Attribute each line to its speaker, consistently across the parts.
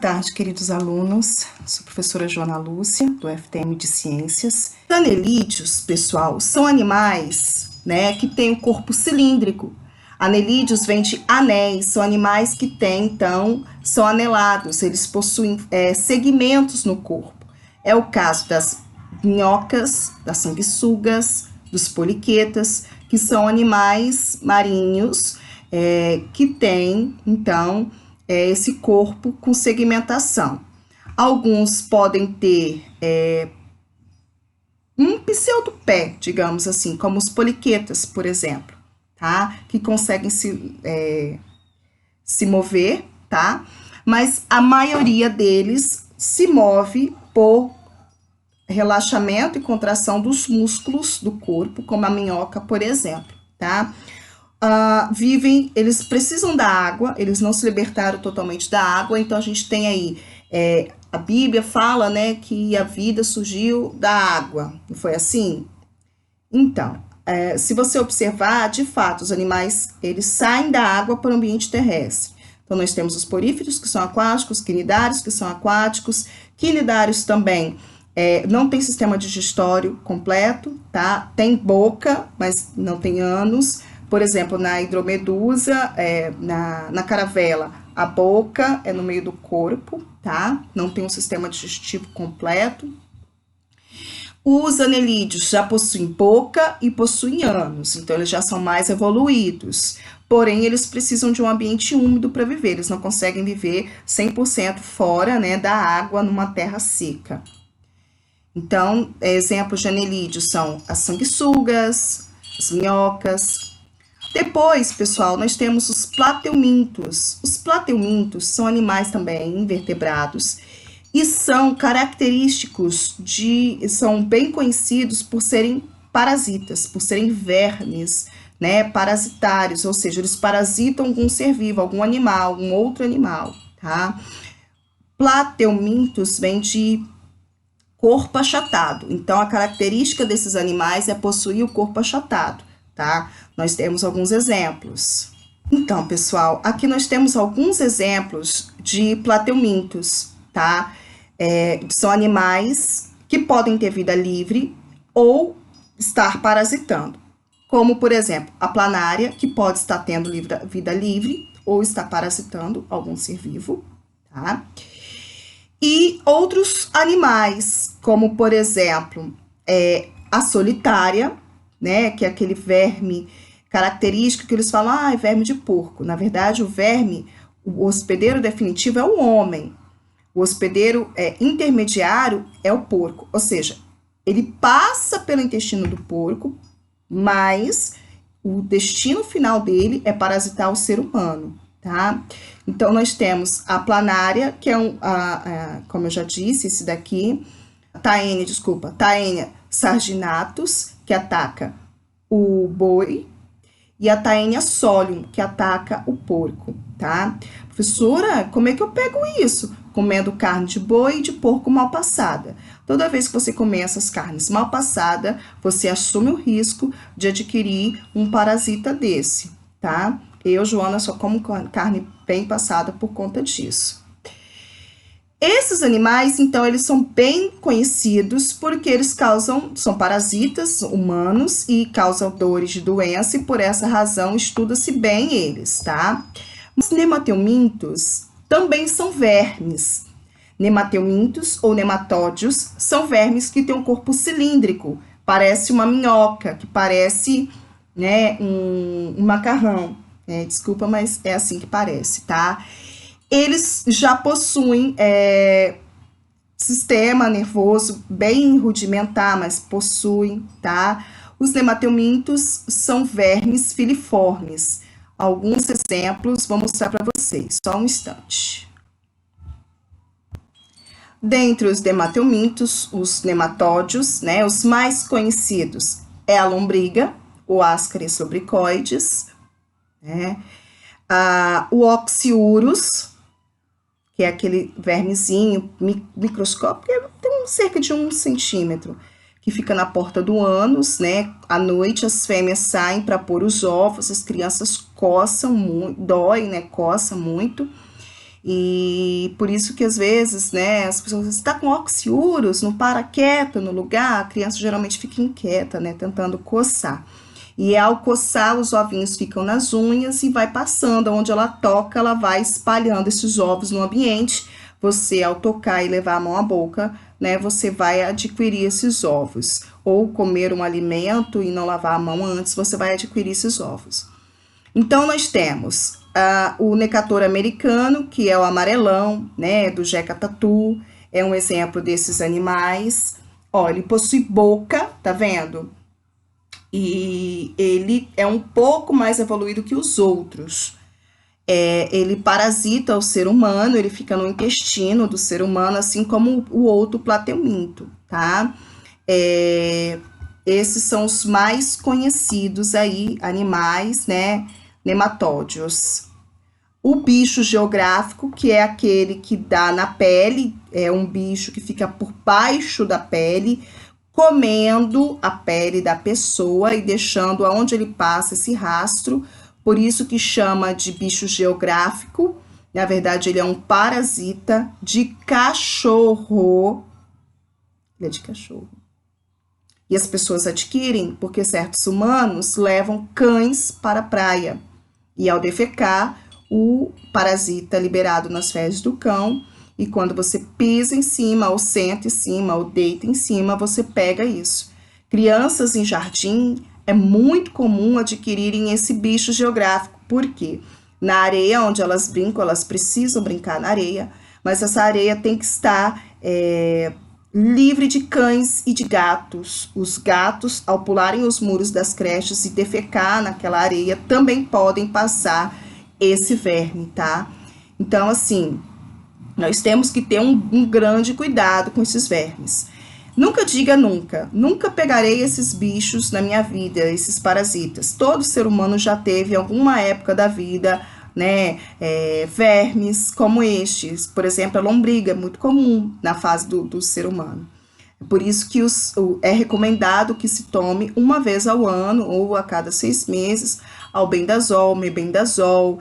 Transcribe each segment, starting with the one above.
Speaker 1: tarde, queridos alunos. Sou a professora Joana Lúcia, do FTM de Ciências. Os anelídeos, pessoal, são animais, que têm o corpo cilíndrico. Anelídeos vem de anéis, são animais que têm, então, são anelados, eles possuem segmentos no corpo. É o caso das minhocas, das sanguessugas, dos poliquetas, que são animais marinhos que têm, então, esse corpo com segmentação. Alguns podem ter um pseudopé, digamos assim, como os poliquetas, por exemplo, tá? Que conseguem se mover, tá? Mas a maioria deles se move por relaxamento e contração dos músculos do corpo, como a minhoca, por exemplo, tá? Eles precisam da água, eles não se libertaram totalmente da água, então a gente tem aí, a Bíblia fala, que a vida surgiu da água, não foi assim? Então, se você observar, de fato, os animais, eles saem da água para o ambiente terrestre. Então, nós temos os poríferos, que são aquáticos, quinidários, que são aquáticos, quinidários também não tem sistema digestório completo, tá? Tem boca, mas não tem ânus. Por exemplo, na hidromedusa, na caravela, a boca é no meio do corpo, tá? Não tem um sistema digestivo completo. Os anelídeos já possuem boca e possuem ânus, então eles já são mais evoluídos. Porém, eles precisam de um ambiente úmido para viver, eles não conseguem viver 100% fora, da água numa terra seca. Então, exemplos de anelídeos são as sanguessugas, as minhocas. Depois, pessoal, nós temos os plateumintos. Os plateumintos são animais também invertebrados e são característicos são bem conhecidos por serem parasitas, por serem vermes, parasitários, ou seja, eles parasitam algum ser vivo, algum animal, algum outro animal, tá? Plateumintos vem de corpo achatado. Então, a característica desses animais é possuir o corpo achatado, tá? Nós temos alguns exemplos. Então, pessoal, aqui nós temos alguns exemplos de plateumintos, tá? São animais que podem ter vida livre ou estar parasitando. Como, por exemplo, a planária, que pode estar tendo vida livre ou estar parasitando algum ser vivo, tá? E outros animais, como, por exemplo, a solitária, que é aquele verme característico que eles falam, é verme de porco. Na verdade, o hospedeiro definitivo é o homem. O hospedeiro intermediário é o porco. Ou seja, ele passa pelo intestino do porco, mas o destino final dele é parasitar o ser humano, tá? Então, nós temos a planária, que é como eu já disse, esse daqui, Taenia sarginatus, que ataca o boi, e a Taenia solium, que ataca o porco, tá? Professora, como é que eu pego isso? Comendo carne de boi e de porco mal passada. Toda vez que você comer essas carnes mal passadas, você assume o risco de adquirir um parasita desse, tá? Eu, Joana, só como carne bem passada por conta disso. Esses animais, então, eles são bem conhecidos porque eles são parasitas humanos e causam dores de doença e por essa razão estuda-se bem eles, tá? Os nemateumintos também são vermes. Nemateumintos ou nematódios são vermes que têm um corpo cilíndrico, parece uma minhoca, que parece um macarrão. Desculpa, mas é assim que parece, tá? Eles já possuem sistema nervoso bem rudimentar, mas possuem, tá? Os nemateumintos são vermes filiformes. Alguns exemplos vou mostrar para vocês, só um instante. Dentre os nemateumintos, os nematódios, os mais conhecidos é a lombriga, o Ascaris lubricoides, o Oxyurus, que é aquele vermezinho microscópico, que tem cerca de 1 centímetro, que fica na porta do ânus, À noite as fêmeas saem para pôr os ovos, as crianças coçam muito, dói, coça muito. E por isso que às vezes, né, as pessoas dizem, está com oxiurus, não para quieta no lugar, a criança geralmente fica inquieta, né, tentando coçar. E ao coçar, os ovinhos ficam nas unhas e vai passando, onde ela toca, ela vai espalhando esses ovos no ambiente. Você, ao tocar e levar a mão à boca, né, você vai adquirir esses ovos. Ou comer um alimento e não lavar a mão antes, você vai adquirir esses ovos. Então, nós temos o necator americano, que é o amarelão, né, do jeca tatu, é um exemplo desses animais. Ó, ele possui boca, tá vendo? E ele é um pouco mais evoluído que os outros. Ele parasita o ser humano, ele fica no intestino do ser humano, assim como o outro plateuminto, tá? Esses são os mais conhecidos aí, animais, né, nematódios. O bicho geográfico, que é aquele que dá na pele, é um bicho que fica por baixo da pele, comendo a pele da pessoa e deixando aonde ele passa esse rastro, por isso que chama de bicho geográfico. Na verdade, ele é um parasita de cachorro. Ele é de cachorro. E as pessoas adquirem porque certos humanos levam cães para a praia. E ao defecar, o parasita é liberado nas fezes do cão. E quando você pisa em cima, ou senta em cima, ou deita em cima, você pega isso. Crianças em jardim, é muito comum adquirirem esse bicho geográfico. Por quê? Na areia onde elas brincam, elas precisam brincar na areia, mas essa areia tem que estar livre de cães e de gatos. Os gatos, ao pularem os muros das creches e defecar naquela areia, também podem passar esse verme, tá? Então, assim, nós temos que ter um grande cuidado com esses vermes. Nunca diga nunca. Nunca pegarei esses bichos na minha vida, esses parasitas. Todo ser humano já teve, em alguma época da vida, né, vermes como estes. Por exemplo, a lombriga é muito comum na fase do ser humano. Por isso que é recomendado que se tome uma vez ao ano ou a cada 6 meses albendazol, mebendazol,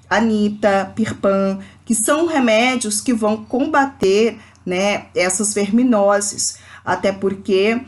Speaker 1: anita, pirpan, que são remédios que vão combater, né, essas verminoses, até porque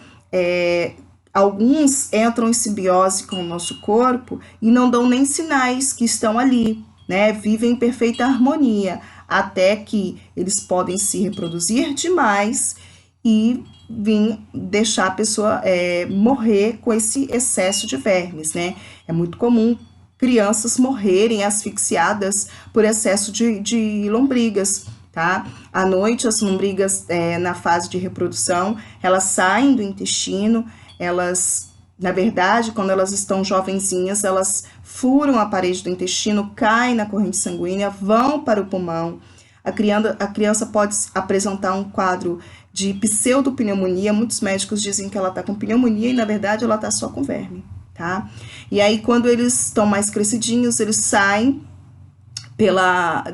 Speaker 1: alguns entram em simbiose com o nosso corpo e não dão nem sinais que estão ali, né, vivem em perfeita harmonia, até que eles podem se reproduzir demais e vir deixar a pessoa morrer com esse excesso de vermes, né? É muito comum crianças morrerem asfixiadas por excesso de lombrigas, tá? À noite, as lombrigas, na fase de reprodução, elas saem do intestino, elas, na verdade, quando elas estão jovenzinhas, elas furam a parede do intestino, caem na corrente sanguínea, vão para o pulmão. A criança pode apresentar um quadro de pseudopneumonia. Muitos médicos dizem que ela está com pneumonia e, na verdade, ela está só com verme, tá? E aí, quando eles estão mais crescidinhos, eles saem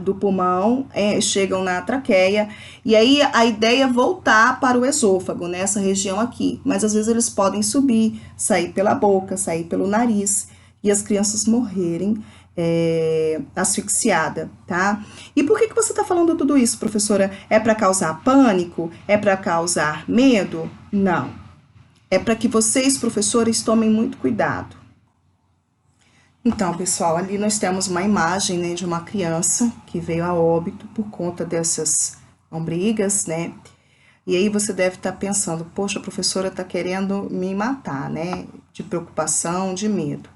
Speaker 1: do pulmão, chegam na traqueia, e aí a ideia é voltar para o esôfago, nessa região aqui, mas às vezes eles podem subir, sair pela boca, sair pelo nariz, e as crianças morrerem asfixiada, tá? E por que você está falando tudo isso, professora? É para causar pânico? É para causar medo? Não. É para que vocês, professores, tomem muito cuidado. Então, pessoal, ali nós temos uma imagem, né, de uma criança que veio a óbito por conta dessas lombrigas, né? E aí você deve estar pensando, poxa, a professora está querendo me matar, né? De preocupação, de medo.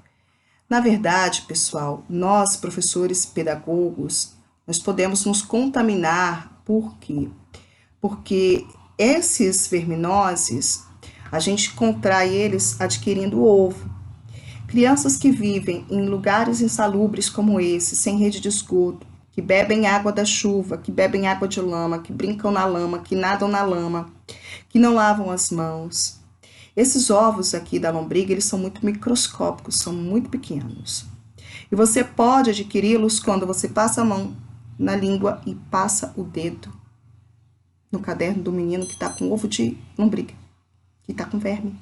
Speaker 1: Na verdade, pessoal, nós, professores pedagogos, nós podemos nos contaminar. Por quê? Porque esses verminoses, a gente contrai eles adquirindo ovo. Crianças que vivem em lugares insalubres como esse, sem rede de esgoto, que bebem água da chuva, que bebem água de lama, que brincam na lama, que nadam na lama, que não lavam as mãos. Esses ovos aqui da lombriga, eles são muito microscópicos, são muito pequenos. E você pode adquiri-los quando você passa a mão na língua e passa o dedo no caderno do menino que está com ovo de lombriga, que está com verme,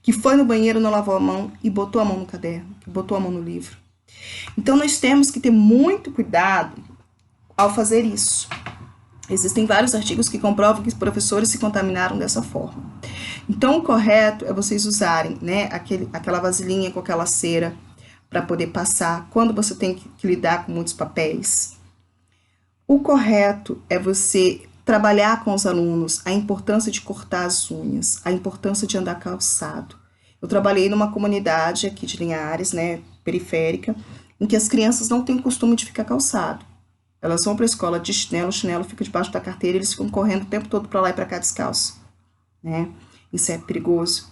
Speaker 1: que foi no banheiro, não lavou a mão e botou a mão no caderno, que botou a mão no livro. Então, nós temos que ter muito cuidado ao fazer isso. Existem vários artigos que comprovam que os professores se contaminaram dessa forma. Então, o correto é vocês usarem, né, aquela vasilhinha com aquela cera para poder passar quando você tem que lidar com muitos papéis. O correto é você trabalhar com os alunos a importância de cortar as unhas, a importância de andar calçado. Eu trabalhei numa comunidade aqui de Linhares, né, periférica, em que as crianças não têm o costume de ficar calçado. Elas vão para a escola de chinelo, o chinelo fica debaixo da carteira, eles ficam correndo o tempo todo para lá e para cá descalço, né? Isso é perigoso.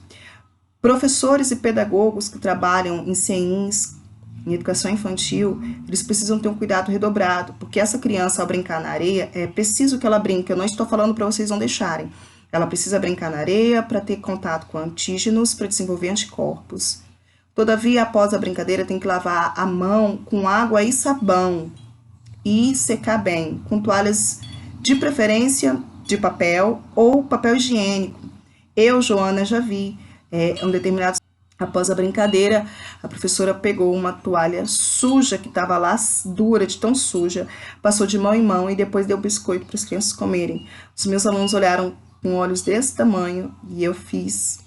Speaker 1: Professores e pedagogos que trabalham em CEINs, em educação infantil, eles precisam ter um cuidado redobrado, porque essa criança, ao brincar na areia, é preciso que ela brinque. Eu não estou falando para vocês não deixarem. Ela precisa brincar na areia para ter contato com antígenos, para desenvolver anticorpos. Todavia, após a brincadeira, tem que lavar a mão com água e sabão e secar bem, com toalhas de preferência de papel ou papel higiênico. Eu, Joana, já vi um determinado... Após a brincadeira, a professora pegou uma toalha suja, que estava lá dura, de tão suja, passou de mão em mão e depois deu biscoito para as crianças comerem. Os meus alunos olharam com olhos desse tamanho e eu fiz...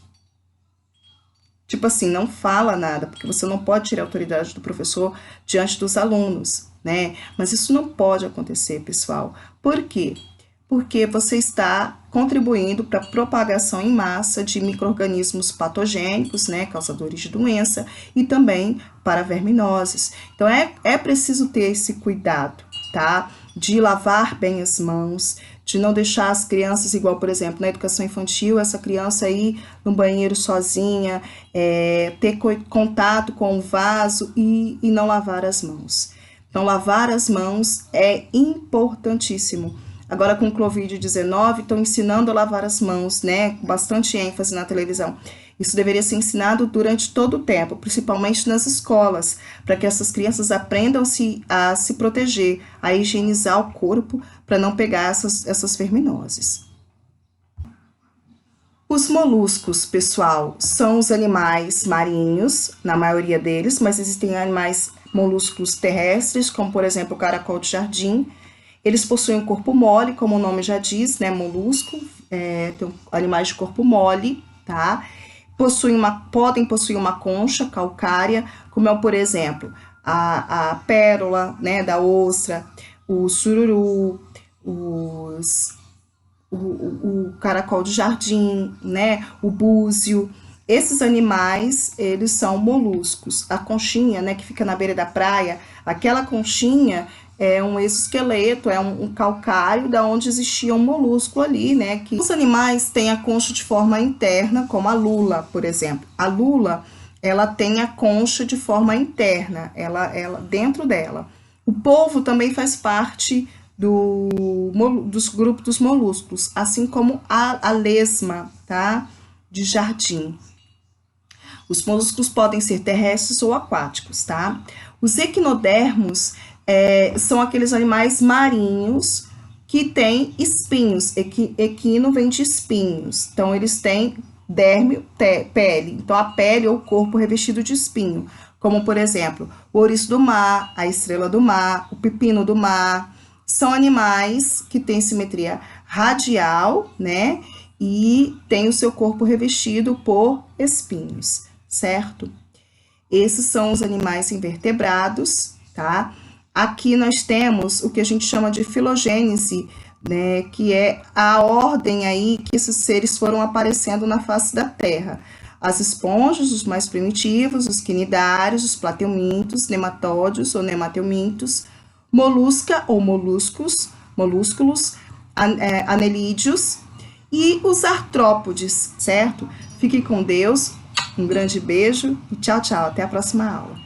Speaker 1: Tipo assim, não fala nada, porque você não pode tirar a autoridade do professor diante dos alunos, né? Mas isso não pode acontecer, pessoal. Por quê? Porque você está contribuindo para a propagação em massa de micro-organismos patogênicos, né, causadores de doença, e também para verminoses. Então, é preciso ter esse cuidado, tá? De lavar bem as mãos, de não deixar as crianças, igual, por exemplo, na educação infantil, essa criança ir no banheiro sozinha, ter contato com o vaso e não lavar as mãos. Então, lavar as mãos é importantíssimo. Agora, com o Covid-19, estão ensinando a lavar as mãos, né? Com bastante ênfase na televisão. Isso deveria ser ensinado durante todo o tempo, principalmente nas escolas, para que essas crianças aprendam a se proteger, a higienizar o corpo, para não pegar essas verminoses. Os moluscos, pessoal, são os animais marinhos, na maioria deles, mas existem animais moluscos terrestres, como, por exemplo, o caracol de jardim. Eles possuem um corpo mole, como o nome já diz, né, molusco, tem animais de corpo mole, tá? Podem possuir uma concha calcária, como é, por exemplo, a pérola, né, da ostra, o sururu, o caracol de jardim, né, o búzio. Esses animais, eles são moluscos. A conchinha, né, que fica na beira da praia, aquela conchinha é um exoesqueleto, é um calcário da onde existia um molúsculo ali, né? Que os animais têm a concha de forma interna, como a lula, por exemplo. A lula, ela tem a concha de forma interna, ela dentro dela. O polvo também faz parte dos grupos dos molúsculos, assim como a lesma, tá? De jardim. Os molúsculos podem ser terrestres ou aquáticos, tá? Os equinodermos são aqueles animais marinhos que têm espinhos. Equino vem de espinhos. Então, eles têm derme, pele. Então, a pele ou o corpo revestido de espinho. Como, por exemplo, o ouriço do mar, a estrela do mar, o pepino do mar. São animais que têm simetria radial, né? E tem o seu corpo revestido por espinhos, certo? Esses são os animais invertebrados, tá? Aqui nós temos o que a gente chama de filogênese, né, que é a ordem aí que esses seres foram aparecendo na face da Terra. As esponjas, os mais primitivos, os quinidários, os plateumintos, nematódios ou nemateumintos, molusca ou molúsculos, anelídeos e os artrópodes, certo? Fique com Deus, um grande beijo e tchau, tchau, até a próxima aula.